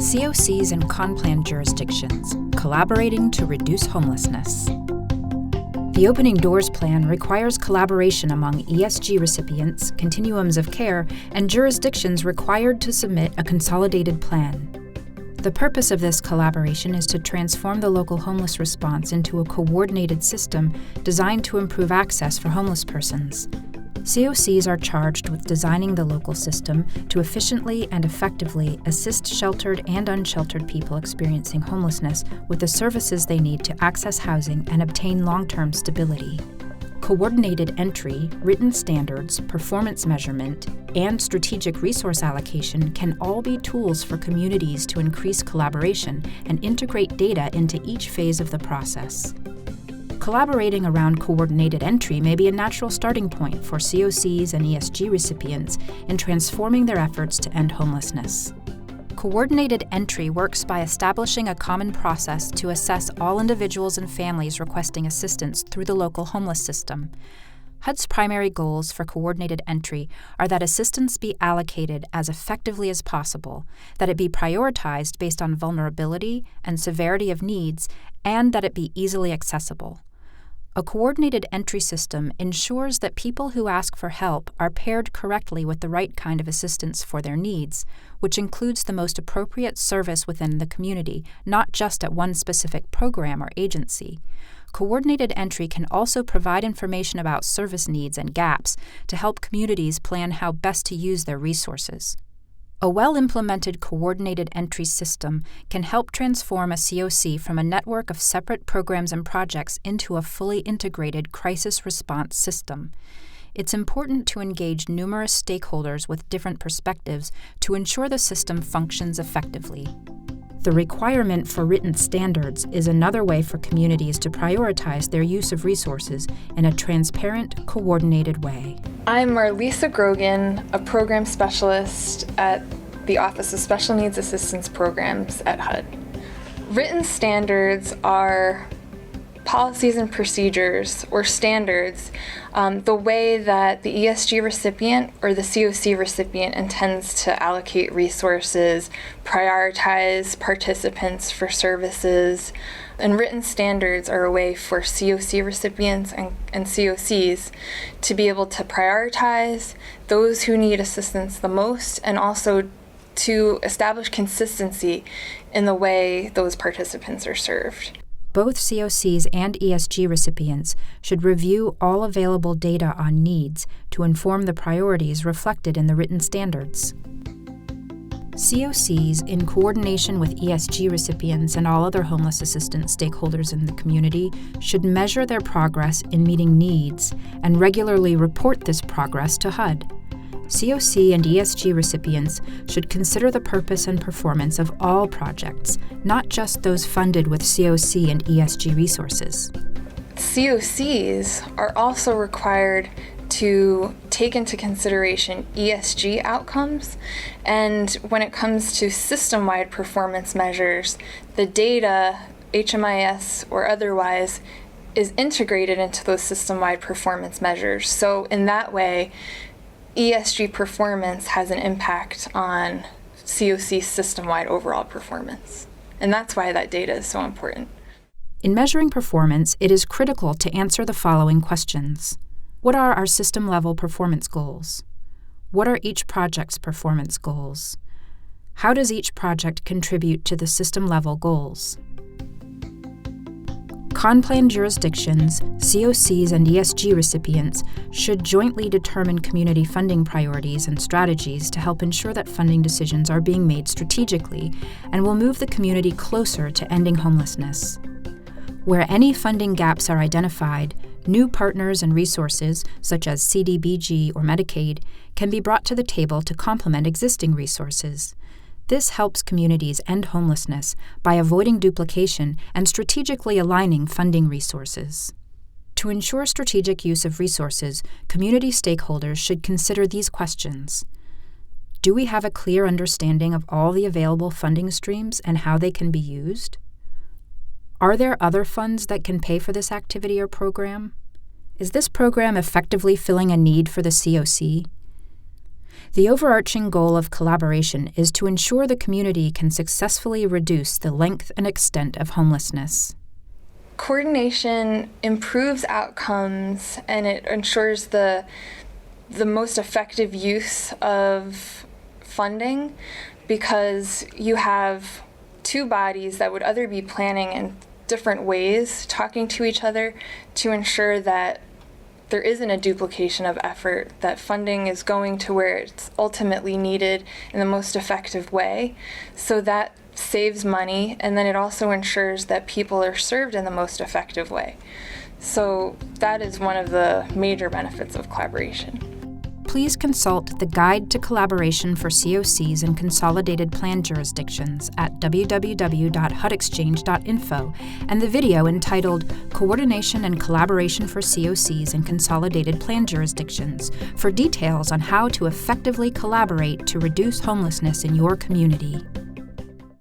CoCs and Con Plan jurisdictions, collaborating to reduce homelessness. The Opening Doors Plan requires collaboration among ESG recipients, continuums of care, and jurisdictions required to submit a consolidated plan. The purpose of this collaboration is to transform the local homeless response into a coordinated system designed to improve access for homeless persons. CoCs are charged with designing the local system to efficiently and effectively assist sheltered and unsheltered people experiencing homelessness with the services they need to access housing and obtain long-term stability. Coordinated entry, written standards, performance measurement, and strategic resource allocation can all be tools for communities to increase collaboration and integrate data into each phase of the process. Collaborating around coordinated entry may be a natural starting point for CoCs and ESG recipients in transforming their efforts to end homelessness. Coordinated entry works by establishing a common process to assess all individuals and families requesting assistance through the local homeless system. HUD's primary goals for coordinated entry are that assistance be allocated as effectively as possible, that it be prioritized based on vulnerability and severity of needs, and that it be easily accessible. A coordinated entry system ensures that people who ask for help are paired correctly with the right kind of assistance for their needs, which includes the most appropriate service within the community, not just at one specific program or agency. Coordinated entry can also provide information about service needs and gaps to help communities plan how best to use their resources. A well-implemented coordinated entry system can help transform a CoC from a network of separate programs and projects into a fully integrated crisis response system. It's important to engage numerous stakeholders with different perspectives to ensure the system functions effectively. The requirement for written standards is another way for communities to prioritize their use of resources in a transparent, coordinated way. I'm Marlisa Grogan, a program specialist at the Office of Special Needs Assistance Programs at HUD. Written standards are policies and procedures or standards, the way that the ESG recipient or the CoC recipient intends to allocate resources, prioritize participants for services, and written standards are a way for CoC recipients and CoCs to be able to prioritize those who need assistance the most and also to establish consistency in the way those participants are served. Both CoCs and ESG recipients should review all available data on needs to inform the priorities reflected in the written standards. CoCs, in coordination with ESG recipients and all other homeless assistance stakeholders in the community, should measure their progress in meeting needs and regularly report this progress to HUD. CoC and ESG recipients should consider the purpose and performance of all projects, not just those funded with CoC and ESG resources. CoCs are also required to take into consideration ESG outcomes, and when it comes to system-wide performance measures, the data, HMIS or otherwise, is integrated into those system-wide performance measures. So in that way, ESG performance has an impact on CoC system-wide overall performance. And that's why that data is so important. In measuring performance, it is critical to answer the following questions. What are our system-level performance goals? What are each project's performance goals? How does each project contribute to the system-level goals? Con Plan jurisdictions, CoCs, and ESG recipients should jointly determine community funding priorities and strategies to help ensure that funding decisions are being made strategically and will move the community closer to ending homelessness. Where any funding gaps are identified, new partners and resources, such as CDBG or Medicaid, can be brought to the table to complement existing resources. This helps communities end homelessness by avoiding duplication and strategically aligning funding resources. To ensure strategic use of resources, community stakeholders should consider these questions. Do we have a clear understanding of all the available funding streams and how they can be used? Are there other funds that can pay for this activity or program? Is this program effectively filling a need for the CoC? The overarching goal of collaboration is to ensure the community can successfully reduce the length and extent of homelessness. Coordination improves outcomes and it ensures the most effective use of funding, because you have two bodies that would other be planning in different ways, talking to each other to ensure that there isn't a duplication of effort, that funding is going to where it's ultimately needed in the most effective way. So that saves money, and then it also ensures that people are served in the most effective way. So that is one of the major benefits of collaboration. Please consult the Guide to Collaboration for CoCs and Consolidated Plan Jurisdictions at www.hudexchange.info and the video entitled Coordination and Collaboration for CoCs and Consolidated Plan Jurisdictions for details on how to effectively collaborate to reduce homelessness in your community.